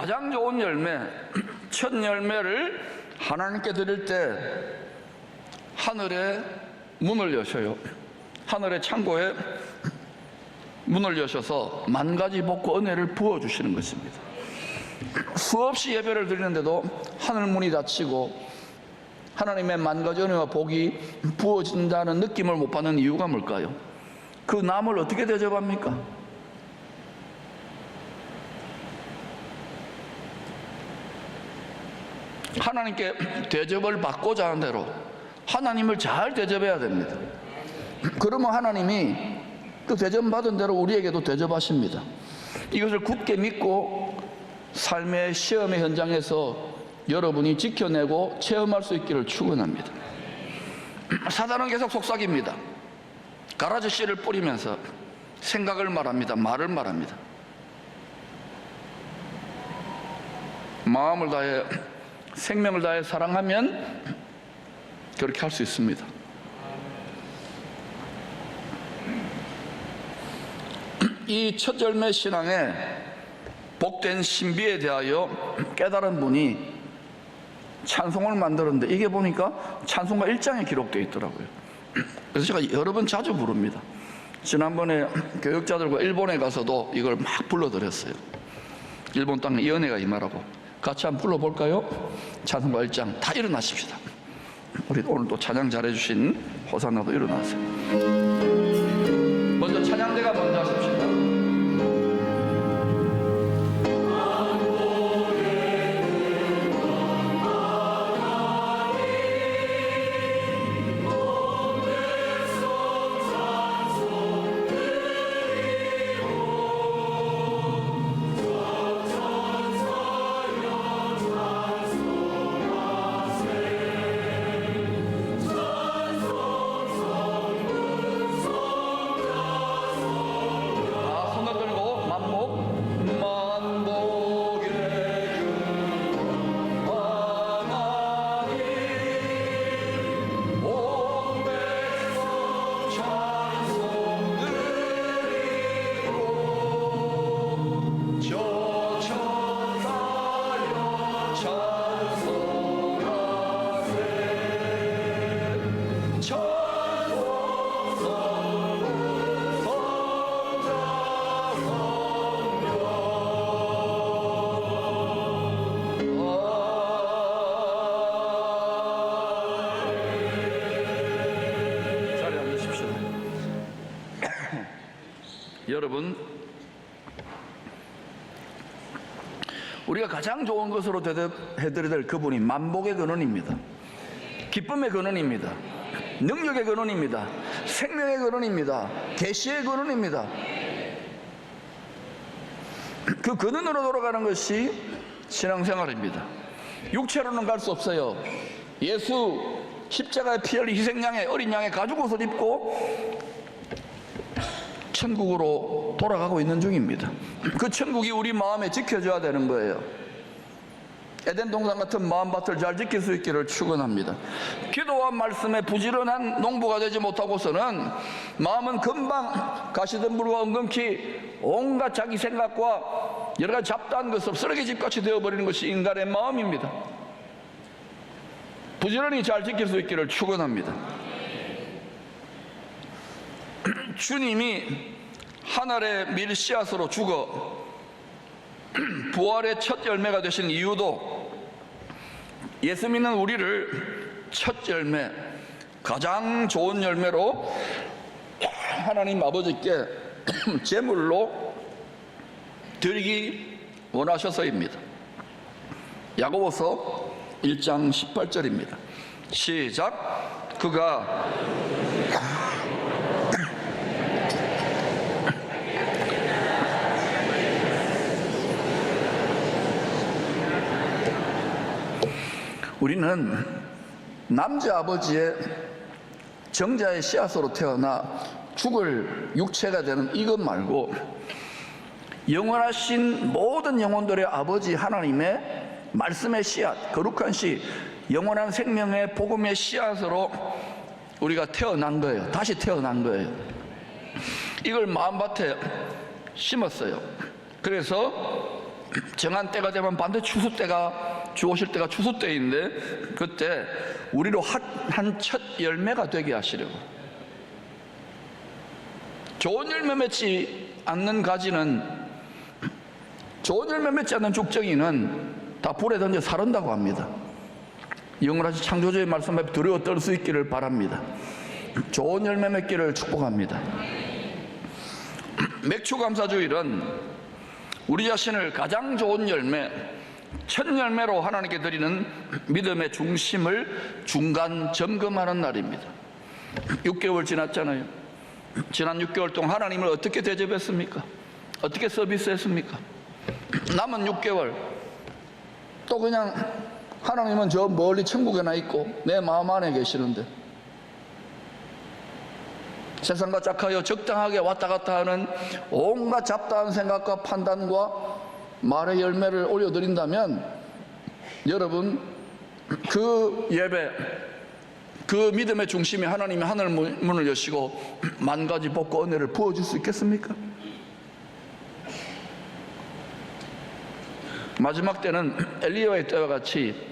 가장 좋은 열매, 첫 열매를 하나님께 드릴 때 하늘의 문을 여셔요. 하늘의 창고에 문을 여셔서 만 가지 복과 은혜를 부어주시는 것입니다. 수없이 예배를 드리는데도 하늘 문이 닫히고 하나님의 만 가지 은혜와 복이 부어진다는 느낌을 못 받는 이유가 뭘까요? 그 남을 어떻게 대접합니까? 하나님께 대접을 받고자 하는 대로 하나님을 잘 대접해야 됩니다. 그러면 하나님이 그 대접받은 대로 우리에게도 대접하십니다. 이것을 굳게 믿고 삶의 시험의 현장에서 여러분이 지켜내고 체험할 수 있기를 축원합니다. 사단은 계속 속삭입니다. 가라지 씨를 뿌리면서 생각을 말합니다. 말을 말합니다. 마음을 다해 생명을 다해 사랑하면 그렇게 할 수 있습니다. 이 첫 열매 신앙의 복된 신비에 대하여 깨달은 분이 찬송을 만들었는데 이게 보니까 찬송가 1장에 기록되어 있더라고요. 그래서 제가 여러 번 자주 부릅니다. 지난번에 교육자들과 일본에 가서도 이걸 막 불러드렸어요. 일본 땅에 이 은혜가 임하라고. 같이 한번 불러볼까요? 찬송가 1장. 다 일어나십시다. 우리 오늘 또 찬양 잘해주신 호산나도 일어나세요. 먼저 찬양대가 먼저 하십시다. 여러분, 우리가 가장 좋은 것으로 대접해드려야 될 그분이 만복의 근원입니다. 기쁨의 근원입니다. 능력의 근원입니다. 생명의 근원입니다. 계시의 근원입니다. 그 근원으로 돌아가는 것이 신앙생활입니다. 육체로는 갈 수 없어요. 예수 십자가에 피 흘린 희생양의 어린 양의 가죽옷을 입고 천국으로 돌아가고 있는 중입니다. 그 천국이 우리 마음에 지켜져야 되는 거예요. 에덴 동산 같은 마음밭을 잘 지킬 수 있기를 축원합니다. 기도와 말씀에 부지런한 농부가 되지 못하고서는 마음은 금방 가시덤불과 엉금키 온갖 자기 생각과 여러 가지 잡다한 것으로 쓰레기집같이 되어버리는 것이 인간의 마음입니다. 부지런히 잘 지킬 수 있기를 축원합니다. 주님이 하늘의 밀 씨앗으로 죽어 부활의 첫 열매가 되신 이유도 예수 믿는 우리를 첫 열매, 가장 좋은 열매로 하나님 아버지께 제물로 드리기 원하셔서입니다. 야고보서 1장 18절입니다. 시작. 그가 우리는 남자 아버지의 정자의 씨앗으로 태어나 죽을 육체가 되는 이것 말고 영원하신 모든 영혼들의 아버지 하나님의 말씀의 씨앗, 거룩한 씨, 영원한 생명의 복음의 씨앗으로 우리가 태어난 거예요. 다시 태어난 거예요. 이걸 마음밭에 심었어요. 그래서 정한 때가 되면 반드시 추수 때가, 주 오실 때가 추수 때인데, 그때 우리로 한 첫 열매가 되게 하시려고. 좋은 열매 맺지 않는 가지는, 좋은 열매 맺지 않는 죽정이는 다 불에 던져 사른다고 합니다. 영원하신 창조주의 말씀에 두려워 떨 수 있기를 바랍니다. 좋은 열매 맺기를 축복합니다. 맥추감사주일은 우리 자신을 가장 좋은 열매, 첫 열매로 하나님께 드리는 믿음의 중심을 중간 점검하는 날입니다. 6개월 지났잖아요. 지난 6개월 동안 하나님을 어떻게 대접했습니까? 어떻게 서비스했습니까? 남은 6개월 또 그냥 하나님은 저 멀리 천국에나 있고 내 마음 안에 계시는데, 세상과 짝하여 적당하게 왔다 갔다 하는 온갖 잡다한 생각과 판단과 말의 열매를 올려드린다면, 여러분 그 예배, 그 믿음의 중심에 하나님이 하늘 문을 여시고 만 가지 복과 은혜를 부어줄 수 있겠습니까? 마지막 때는 엘리야의 때와 같이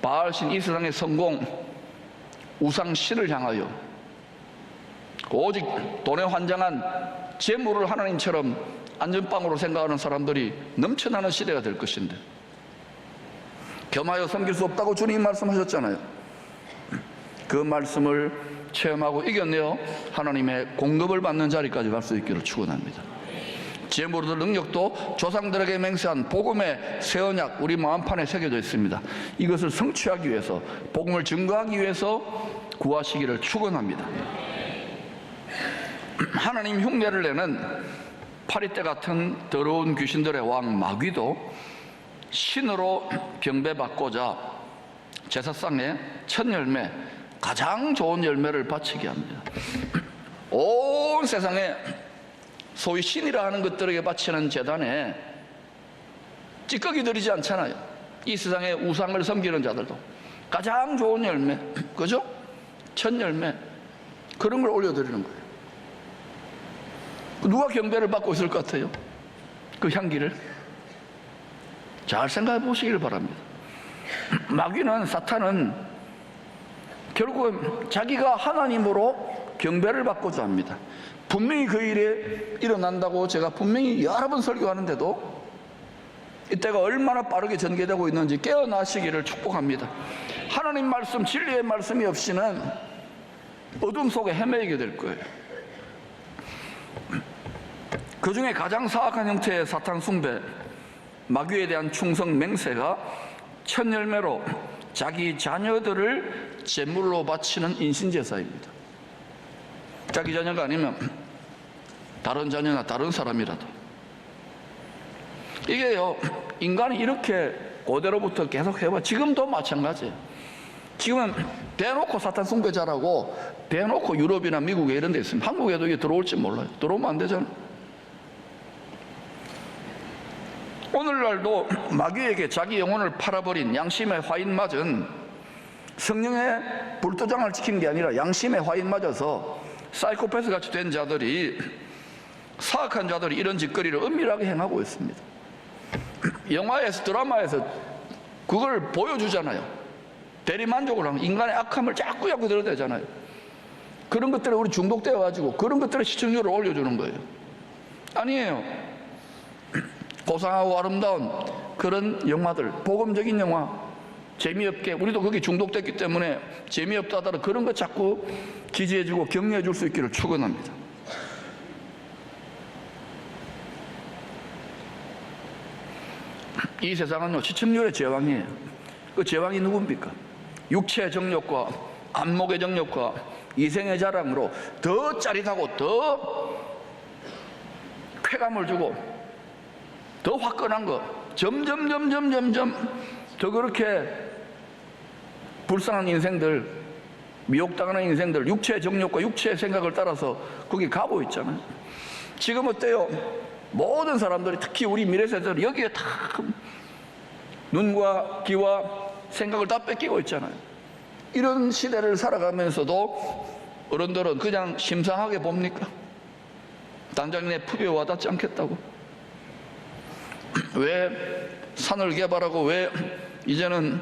바알신 이 세상의 성공, 우상신을 향하여 오직 돈에 환장한 재물을 하나님처럼 안전빵으로 생각하는 사람들이 넘쳐나는 시대가 될 것인데, 겸하여 섬길 수 없다고 주님 말씀하셨잖아요. 그 말씀을 체험하고 이겨내어 하나님의 공급을 받는 자리까지 갈 수 있기를 축원합니다. 재물들 능력도 조상들에게 맹세한 복음의 새 언약 우리 마음판에 새겨져 있습니다. 이것을 성취하기 위해서, 복음을 증거하기 위해서 구하시기를 축원합니다. 하나님 흉내를 내는 파리떼 같은 더러운 귀신들의 왕 마귀도 신으로 경배받고자 제사상의 첫 열매, 가장 좋은 열매를 바치게 합니다. 온 세상에 소위 신이라 하는 것들에게 바치는 제단에 찌꺼기 들이지 않잖아요. 이 세상에 우상을 섬기는 자들도 가장 좋은 열매, 그죠? 첫 열매, 그런 걸 올려드리는 거예요. 누가 경배를 받고 있을 것 같아요? 그 향기를 잘 생각해 보시길 바랍니다. 마귀는, 사탄은 결국은 자기가 하나님으로 경배를 받고자 합니다. 분명히 그 일이 일어난다고 제가 분명히 여러 번 설교하는데도 이때가 얼마나 빠르게 전개되고 있는지 깨어나시기를 축복합니다. 하나님 말씀, 진리의 말씀이 없이는 어둠 속에 헤매게 될 거예요. 그 중에 가장 사악한 형태의 사탄 숭배, 마귀에 대한 충성 맹세가 첫 열매로 자기 자녀들을 제물로 바치는 인신제사입니다. 자기 자녀가 아니면 다른 자녀나 다른 사람이라도. 이게요, 인간이 이렇게 고대로부터 계속 해와 지금도 마찬가지예요. 지금은 대놓고 사탄 숭배자라고 대놓고 유럽이나 미국에 이런 데 있습니다. 한국에도 이게 들어올지 몰라요. 들어오면 안 되잖아요. 오늘날도 마귀에게 자기 영혼을 팔아버린 양심의 화인 맞은, 성령의 불도장을 지킨 게 아니라 양심의 화인 맞아서 사이코패스 같이 된 자들이, 사악한 자들이 이런 짓거리를 은밀하게 행하고 있습니다. 영화에서, 드라마에서 그걸 보여주잖아요. 대리만족을 하면 인간의 악함을 자꾸 드러내잖아요. 그런 것들에 우리 중독되어가지고 그런 것들의 시청률을 올려주는 거예요. 아니에요. 고상하고 아름다운 그런 영화들, 복음적인 영화, 재미없게, 우리도 거기 중독됐기 때문에 재미없다 하더라도 그런 것 자꾸 기지해주고 격려해줄 수 있기를 축원합니다. 이 세상은요, 시청률의 제왕이에요. 그 제왕이 누굽니까? 육체의 정욕과 안목의 정욕과 이생의 자랑으로 더 짜릿하고 더 쾌감을 주고 더 화끈한 거, 점점 더 그렇게 불쌍한 인생들, 미혹당하는 인생들, 육체의 정욕과 육체의 생각을 따라서 거기 가고 있잖아요. 지금 어때요? 모든 사람들이, 특히 우리 미래 세대들이 여기에 다 눈과 귀와 생각을 다 뺏기고 있잖아요. 이런 시대를 살아가면서도 어른들은 그냥 심상하게 봅니까? 당장 내 품에 와닿지 않겠다고. 왜 산을 개발하고 왜 이제는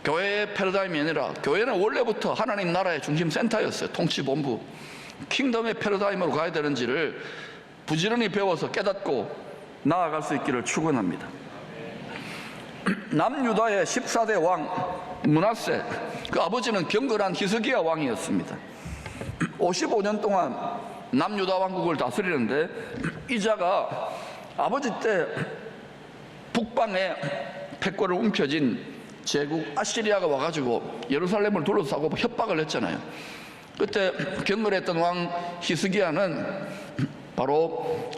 교회의 패러다임이 아니라, 교회는 원래부터 하나님 나라의 중심 센터였어요. 통치본부, 킹덤의 패러다임으로 가야 되는지를 부지런히 배워서 깨닫고 나아갈 수 있기를 축원합니다. 남유다의 14대 왕 므낫세, 그 아버지는 경건한 히스기야 왕이었습니다. 55년 동안 남유다 왕국을 다스리는데, 이자가 아버지 때 북방에 패권을 움켜쥔 제국 아시리아가 와가지고 예루살렘을 둘러싸고 협박을 했잖아요. 그때 경건했던 왕 히스기야는 바로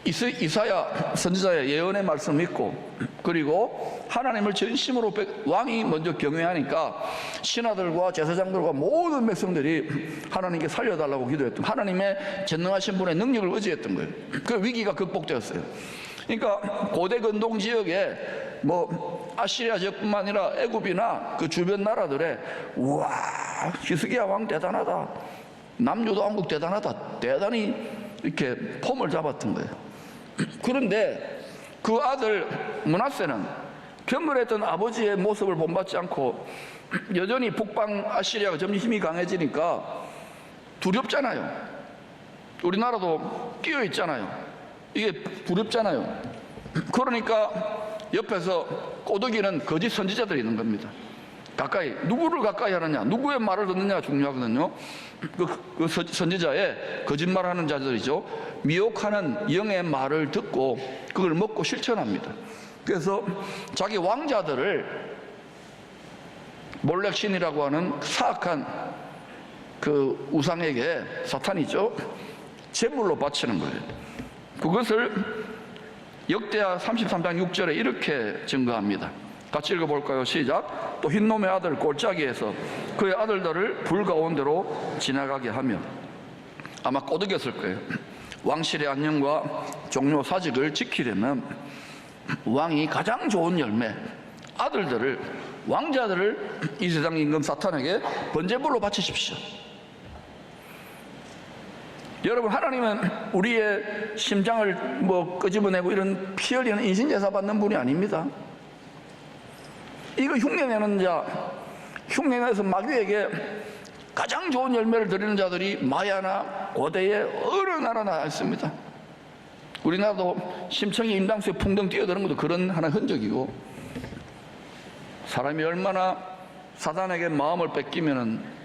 이사야 선지자의 예언의 말씀을 믿고, 그리고 하나님을 전심으로 왕이 먼저 경외하니까 신하들과 제사장들과 모든 백성들이 하나님께 살려달라고 기도했던, 하나님의 전능하신 분의 능력을 의지했던 거예요. 그 위기가 극복되었어요. 그러니까 고대 근동 지역에 뭐 아시리아 지역뿐만 아니라 애굽이나 그 주변 나라들에, 우와, 히스기야 왕 대단하다, 남유다 왕국 대단하다, 대단히 이렇게 폼을 잡았던 거예요. 그런데 그 아들 므낫세는 경건했던 아버지의 모습을 본받지 않고 여전히 북방 아시리아가 점점 힘이 강해지니까 두렵잖아요. 우리나라도 끼어 있잖아요. 이게 두렵잖아요. 그러니까 옆에서 꼬드기는 거짓 선지자들이 있는 겁니다. 가까이, 누구를 가까이 하느냐, 누구의 말을 듣느냐가 중요하거든요. 그 선지자의 거짓말하는 자들이죠. 미혹하는 영의 말을 듣고 그걸 먹고 실천합니다. 그래서 자기 왕자들을 몰렉신이라고 하는 사악한 그 우상에게, 사탄이죠, 제물로 바치는 거예요. 그것을 역대하 33장 6절에 이렇게 증거합니다. 같이 읽어볼까요? 시작. 또 흰놈의 아들 골짜기에서 그의 아들들을 불 가운데로 지나가게 하며, 아마 꼬드겼을 거예요. 왕실의 안녕과 종료 사직을 지키려면 왕이 가장 좋은 열매, 아들들을, 왕자들을 이 세상 임금 사탄에게 번제물로 바치십시오. 여러분, 하나님은 우리의 심장을 뭐 끄집어내고 이런 피 흘리는 인신제사 받는 분이 아닙니다. 이거 흉내내는 자, 흉내내서 마귀에게 가장 좋은 열매를 드리는 자들이 마야나 고대의 어느 나라나 있습니다. 우리나라도 심청이 임당수에 풍덩 뛰어드는 것도 그런 하나의 흔적이고, 사람이 얼마나 사단에게 마음을 뺏기면은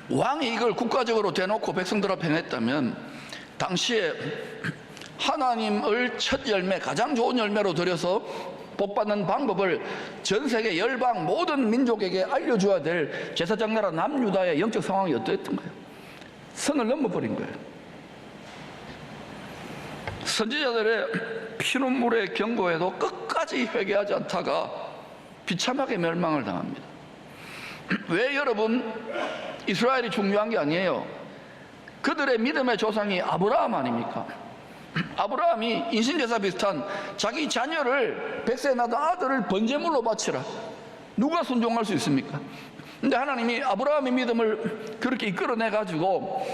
왕이 이걸 국가적으로 대놓고 백성들 앞에 행했다면, 당시에 하나님을 첫 열매, 가장 좋은 열매로 드려서 복받는 방법을 전 세계 열방 모든 민족에게 알려줘야 될 제사장 나라 남유다의 영적 상황이 어떠했던 거예요? 선을 넘어버린 거예요. 선지자들의 피눈물의 경고에도 끝까지 회개하지 않다가 비참하게 멸망을 당합니다. 왜 여러분, 이스라엘이 중요한 게 아니에요. 그들의 믿음의 조상이 아브라함 아닙니까? 아브라함이 인신제사 비슷한 자기 자녀를, 백세 낳은 아들을 번제물로 바치라. 누가 순종할 수 있습니까? 근데 하나님이 아브라함의 믿음을 그렇게 이끌어내가지고,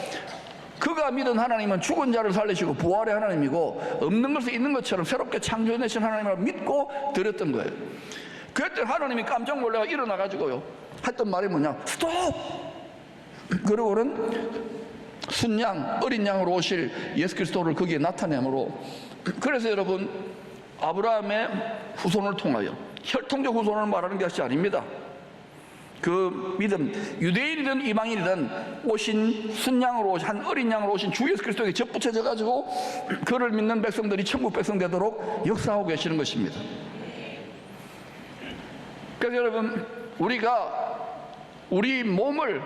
그가 믿은 하나님은 죽은 자를 살리시고 부활의 하나님이고 없는 것을 있는 것처럼 새롭게 창조해내신 하나님을 믿고 드렸던 거예요. 그랬더니 하나님이 깜짝 놀라서 일어나가지고요, 했던 말이 뭐냐? 스톱! 그러고는 순양, 어린 양으로 오실 예수 그리스도를 거기에 나타내므로, 그래서 여러분, 아브라함의 후손을 통하여, 혈통적 후손을 말하는 것이 아닙니다. 그 믿음, 유대인이든 이방인이든 오신 순양으로 오신, 한 어린 양으로 오신 주 예수 그리스도에게 접붙여져 가지고 그를 믿는 백성들이 천국 백성 되도록 역사하고 계시는 것입니다. 그래서 여러분, 우리가 우리 몸을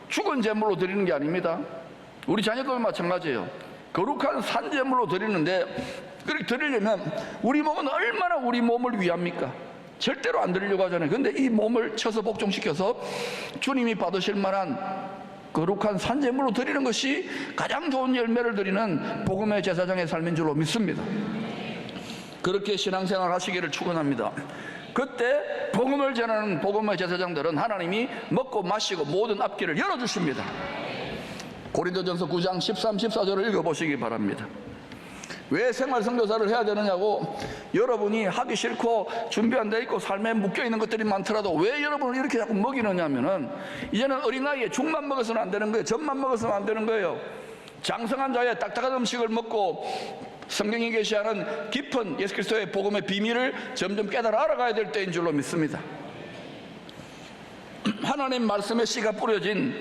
죽은 제물로 드리는 게 아닙니다. 우리 자녀들 마찬가지예요. 거룩한 산제물로 드리는데, 그렇게 드리려면 우리 몸은 얼마나 우리 몸을 위합니까? 절대로 안 드리려고 하잖아요. 근데 이 몸을 쳐서 복종시켜서 주님이 받으실 만한 거룩한 산제물로 드리는 것이 가장 좋은 열매를 드리는 복음의 제사장의 삶인 줄로 믿습니다. 그렇게 신앙생활 하시기를 축원합니다. 그때 복음을 전하는 복음의 제사장들은 하나님이 먹고 마시고 모든 앞길을 열어주십니다. 고린도전서 9장 13, 14절을 읽어보시기 바랍니다. 왜 생활선교사를 해야 되느냐고, 여러분이 하기 싫고 준비 안 돼 있고 삶에 묶여있는 것들이 많더라도 왜 여러분을 이렇게 자꾸 먹이느냐 하면은, 이제는 어린 나이에 죽만 먹어서는 안 되는 거예요. 젖만 먹어서는 안 되는 거예요. 장성한 자의 딱딱한 음식을 먹고 성경이 계시하는 깊은 예수 그리스도의 복음의 비밀을 점점 깨달아 알아가야 될 때인 줄로 믿습니다. 하나님 말씀의 씨가 뿌려진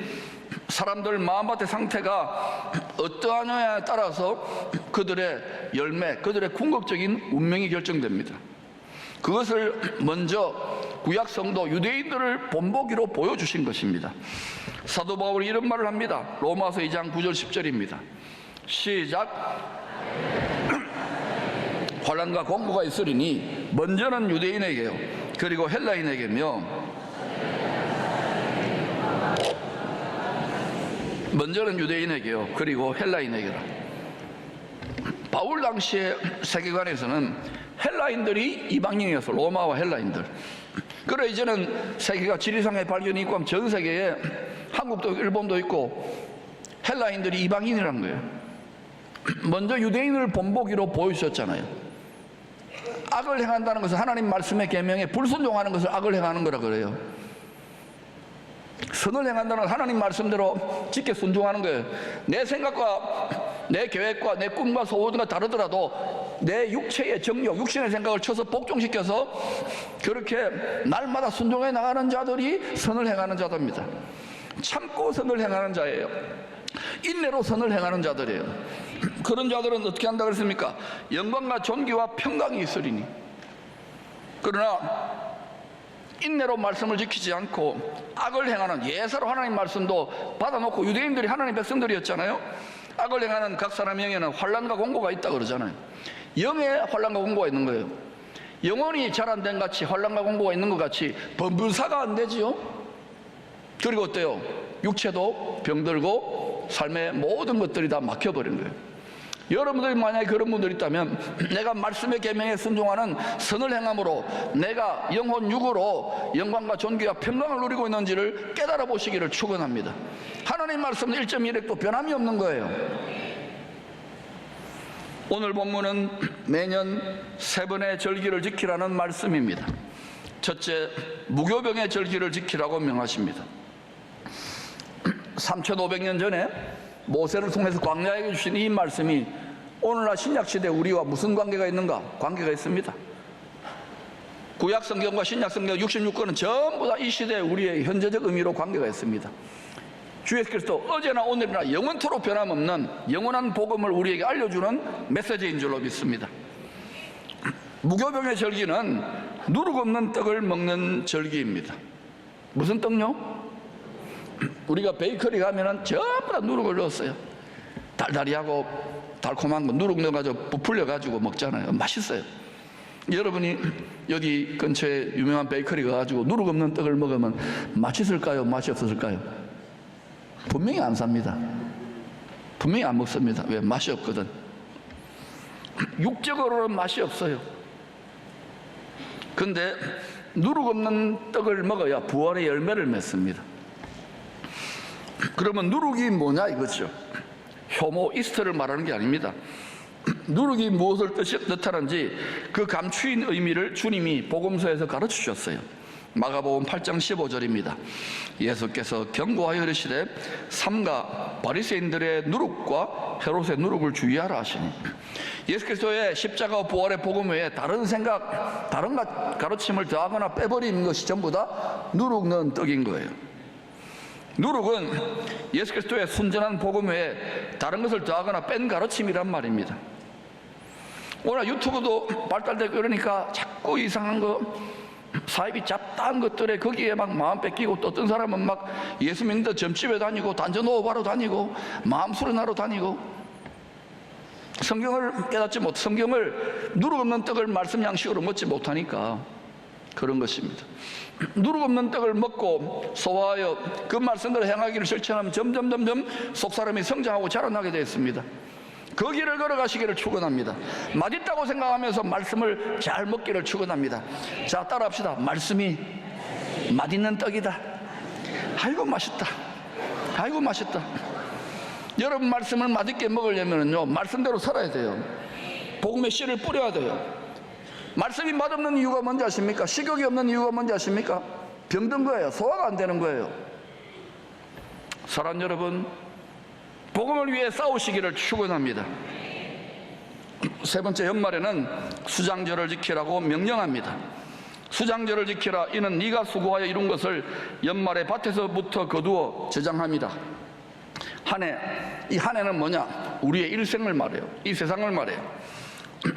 사람들 마음밭의 상태가 어떠하냐에 따라서 그들의 열매, 그들의 궁극적인 운명이 결정됩니다. 그것을 먼저 구약 성도 유대인들을 본보기로 보여주신 것입니다. 사도 바울이 이런 말을 합니다. 로마서 2장 9절 10절입니다. 시작. 환난과 공고가 있으리니 먼저는 유대인에게요, 그리고 헬라인에게며, 먼저는 유대인에게요, 그리고 헬라인에게라. 바울 당시의 세계관에서는 헬라인들이 이방인이어서, 로마와 헬라인들. 그래 이제는 세계가 지리상의 발견이 있고 하면 전 세계에 한국도 일본도 있고 헬라인들이 이방인이란 거예요. 먼저 유대인을 본보기로 보여주셨잖아요. 악을 행한다는 것은 하나님 말씀의 계명에 불순종하는 것을 악을 행하는 거라 그래요. 선을 행한다는 건 하나님 말씀대로 지켜 순종하는 거예요. 내 생각과 내 계획과 내 꿈과 소원과 다르더라도 내 육체의 정욕, 육신의 생각을 쳐서 복종시켜서 그렇게 날마다 순종해 나가는 자들이 선을 행하는 자들입니다. 참고 선을 행하는 자예요. 인내로 선을 행하는 자들이에요. 그런 자들은 어떻게 한다고 그랬습니까? 영광과 존귀와 평강이 있으리니. 그러나 인내로 말씀을 지키지 않고 악을 행하는, 예사로 하나님 말씀도 받아놓고 유대인들이 하나님 백성들이었잖아요. 악을 행하는 각 사람의 영에는 환난과 공고가 있다 그러잖아요. 영에 환난과 공고가 있는 거예요. 영혼이 잘 안 된 같이 환난과 공고가 있는 것 같이 범불사가 안 되지요. 그리고 어때요? 육체도 병들고 삶의 모든 것들이 다 막혀버린 거예요. 여러분들이 만약에 그런 분들이 있다면, 내가 말씀의 계명에 순종하는 선을 행함으로 내가 영혼 육으로 영광과 존귀와 평강을 누리고 있는지를 깨달아 보시기를 축원합니다. 하나님 말씀은 1.1획도 변함이 없는 거예요. 오늘 본문은 매년 3번의 절기를 지키라는 말씀입니다. 첫째, 무교병의 절기를 지키라고 명하십니다. 3500년 전에 모세를 통해서 광야에 주신 이 말씀이 오늘날 신약시대 우리와 무슨 관계가 있는가? 관계가 있습니다. 구약성경과 신약성경 66권은 전부 다 이 시대에 우리의 현재적 의미로 관계가 있습니다. 주 예수 그리스도 어제나 오늘이나 영원토록 변함없는 영원한 복음을 우리에게 알려주는 메시지인 줄로 믿습니다. 무교병의 절기는 누룩 없는 떡을 먹는 절기입니다. 무슨 떡요? 우리가 베이커리 가면은 전부 다 누룩을 넣었어요. 달달이하고 달콤한 거 누룩 넣어가지고 부풀려가지고 먹잖아요. 맛있어요. 여러분이 여기 근처에 유명한 베이커리 가가지고 누룩 없는 떡을 먹으면 맛있을까요? 맛이 없었을까요? 분명히 안 삽니다. 분명히 안 먹습니다. 왜? 맛이 없거든. 육적으로는 맛이 없어요. 근데 누룩 없는 떡을 먹어야 부활의 열매를 맺습니다. 그러면 누룩이 뭐냐 이거죠. 효모 이스트를 말하는 게 아닙니다. 누룩이 무엇을 뜻하는지 그 감추인 의미를 주님이 복음서에서 가르쳐 주셨어요. 마가복음 8장 15절입니다. 예수께서 경고하여 이르시되 삼가 바리새인들의 누룩과 헤롯의 누룩을 주의하라 하시니, 예수 그리스도의 십자가와 부활의 복음 외에 다른 생각, 다른 가르침을 더하거나 빼버리는 것이 전부 다 누룩 넣은 떡인 거예요. 누룩은 예수 그리스도의 순전한 복음 외에 다른 것을 더하거나 뺀 가르침이란 말입니다. 오늘 유튜브도 발달되고 그러니까 자꾸 이상한 거, 사입이 잡다한 것들에 거기에 막 마음 뺏기고, 또 어떤 사람은 막 예수 믿는데 점집에 다니고 단전 오바로 다니고 마음 수련하러 다니고, 성경을 깨닫지 못, 성경을 누룩 없는 떡을 말씀 양식으로 먹지 못하니까 그런 것입니다. 누룩 없는 떡을 먹고 소화하여 그 말씀대로 행하기를 실천하면 점점 속사람이 성장하고 자라나게 되었습니다. 그 길을 걸어가시기를 축원합니다. 맛있다고 생각하면서 말씀을 잘 먹기를 축원합니다. 자, 따라합시다. 말씀이 맛있는 떡이다. 아이고 맛있다. 아이고 맛있다. 여러분 말씀을 맛있게 먹으려면요, 말씀대로 살아야 돼요. 복음의 씨를 뿌려야 돼요. 말씀이 맛없는 이유가 뭔지 아십니까? 식욕이 없는 이유가 뭔지 아십니까? 병든 거예요. 소화가 안 되는 거예요. 사랑하는 여러분, 복음을 위해 싸우시기를 축원합니다. 세 번째, 연말에는 수장절을 지키라고 명령합니다. 수장절을 지키라. 이는 네가 수고하여 이룬 것을 연말에 밭에서부터 거두어 저장합니다. 이 한 해는 뭐냐? 우리의 일생을 말해요. 이 세상을 말해요.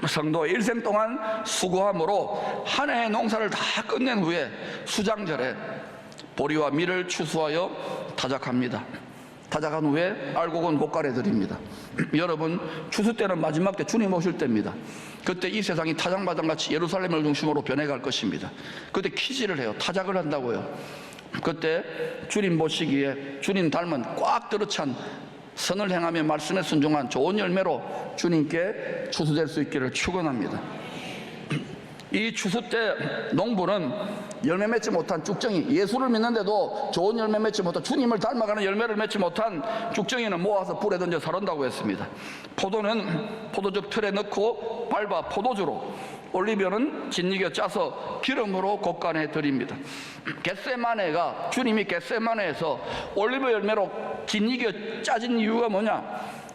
성도의 일생 동안 수고함으로 한 해의 농사를 다 끝낸 후에 수장절에 보리와 밀을 추수하여 타작합니다. 타작한 후에 알곡은 곳간에 드립니다. 여러분, 추수 때는 마지막 때 주님 오실 때입니다. 그때 이 세상이 타작마당같이 예루살렘을 중심으로 변해갈 것입니다. 그때 키질을 해요. 타작을 한다고요. 그때 주님 보시기에 주님 닮은 꽉 들어찬 선을 행하며 말씀에 순종한 좋은 열매로 주님께 추수될 수 있기를 축원합니다. 이 추수 때 농부는 열매 맺지 못한 쭉정이, 예수를 믿는데도 좋은 열매 맺지 못한, 주님을 닮아가는 열매를 맺지 못한 쭉정이는 모아서 불에 던져 사른다고 했습니다. 포도는 포도즙 틀에 넣고 밟아 포도주로, 올리브유는 진이겨 짜서 기름으로 곶간에 드립니다. 겟세마네가, 주님이 겟세마네에서 올리브 열매로 진이겨 짜진 이유가 뭐냐?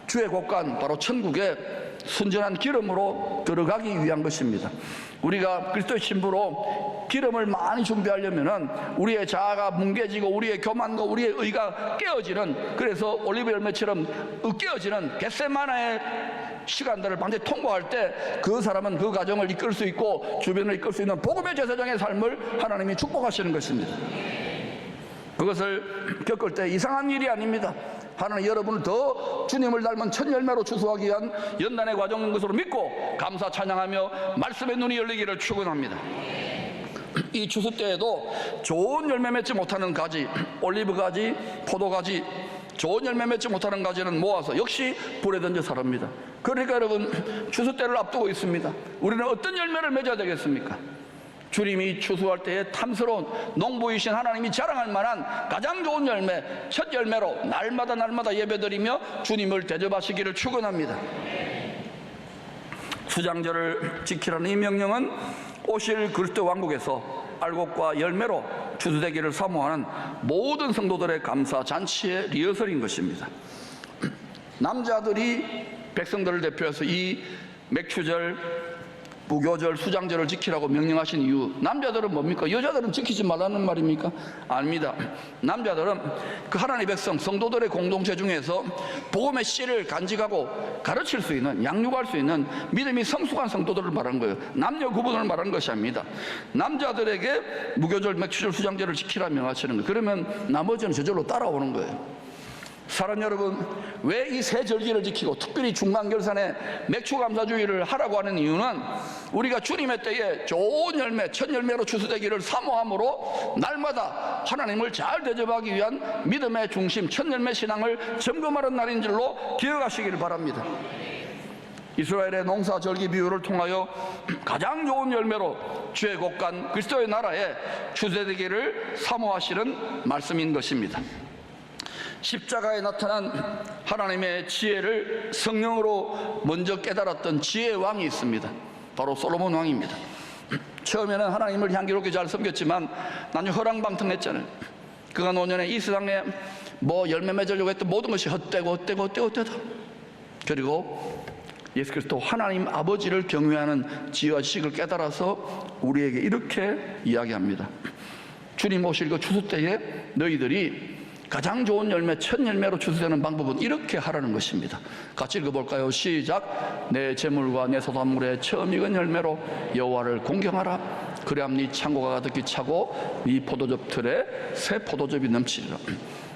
주의 곶간, 바로 천국에 순전한 기름으로 들어가기 위한 것입니다. 우리가 그리스도의 신부로 기름을 많이 준비하려면은 우리의 자아가 뭉개지고 우리의 교만과 우리의 의가 깨어지는, 그래서 올리브 열매처럼 깨어지는 겟세마네의 시간들을 반드시 통과할 때 그 사람은 그 가정을 이끌 수 있고 주변을 이끌 수 있는 복음의 제사장의 삶을 하나님이 축복하시는 것입니다. 그것을 겪을 때 이상한 일이 아닙니다. 하나님 여러분을 더 주님을 닮은 첫 열매로 추수하기 위한 연단의 과정인 것으로 믿고 감사 찬양하며 말씀의 눈이 열리기를 축원합니다. 이 추수 때에도 좋은 열매 맺지 못하는 가지, 올리브 가지, 포도 가지, 좋은 열매 맺지 못하는 가지는 모아서 역시 불에 던져 사릅니다. 그러니까 여러분, 추수 때를 앞두고 있습니다. 우리는 어떤 열매를 맺어야 되겠습니까? 주님이 추수할 때에 탐스러운 농부이신 하나님이 자랑할 만한 가장 좋은 열매, 첫 열매로 날마다 예배드리며 주님을 대접하시기를 축원합니다. 수장절을 지키라는 이 명령은 오실 그리스도 왕국에서 알곡과 열매로 추수되기를 사모하는 모든 성도들의 감사 잔치의 리허설인 것입니다. 남자들이 백성들을 대표해서 이 맥추절, 무교절, 수장절을 지키라고 명령하신 이유, 남자들은 뭡니까? 여자들은 지키지 말라는 말입니까? 아닙니다. 남자들은 그 하나님의 백성, 성도들의 공동체 중에서 복음의 씨를 간직하고 가르칠 수 있는, 양육할 수 있는 믿음이 성숙한 성도들을 말하는 거예요. 남녀 구분을 말하는 것이 아닙니다. 남자들에게 무교절, 맥추절, 수장절을 지키라 명하시는 거예요. 그러면 나머지는 저절로 따라오는 거예요. 사랑하는 여러분, 왜 이 세 절기를 지키고 특별히 중간결산에 맥추감사주의를 하라고 하는 이유는 우리가 주님의 때에 좋은 열매, 첫 열매로 추수되기를 사모함으로 날마다 하나님을 잘 대접하기 위한 믿음의 중심, 첫 열매 신앙을 점검하는 날인 줄로 기억하시기를 바랍니다. 이스라엘의 농사 절기 비유를 통하여 가장 좋은 열매로 주의 곶간 그리스도의 나라에 추수되기를 사모하시는 말씀인 것입니다. 십자가에 나타난 하나님의 지혜를 성령으로 먼저 깨달았던 지혜의 왕이 있습니다. 바로 솔로몬 왕입니다. 처음에는 하나님을 향기롭게 잘 섬겼지만 나중에 허랑방탕했잖아요. 그가 노년에 이 세상에 열매 맺으려고 했던 모든 것이 헛되고 그리고 예수 그리스도 하나님 아버지를 경외하는 지혜와 지식을 깨달아서 우리에게 이렇게 이야기합니다. 주님 오실 그 추수 때에 너희들이 가장 좋은 열매, 첫 열매로 추수되는 방법은 이렇게 하라는 것입니다. 같이 읽어볼까요? 시작. 내 재물과 내 소산물의 처음 익은 열매로 여호와를 공경하라. 그래야 네 창고가 가득히 차고 네 포도즙 틀에 새 포도즙이 넘치리라.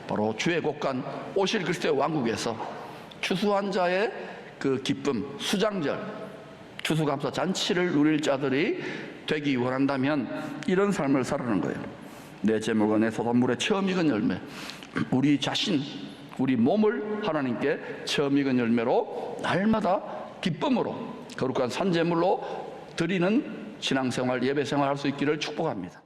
바로 주의 곶간 오실 그리스도의 왕국에서 추수한 자의 그 기쁨, 수장절, 추수감사 잔치를 누릴 자들이 되기 원한다면 이런 삶을 살아가는 거예요. 내 재물과 내 소산물의 처음 익은 열매, 우리 자신, 우리 몸을 하나님께 처음 익은 열매로 날마다 기쁨으로 거룩한 산재물로 드리는 신앙생활, 예배생활 할 수 있기를 축복합니다.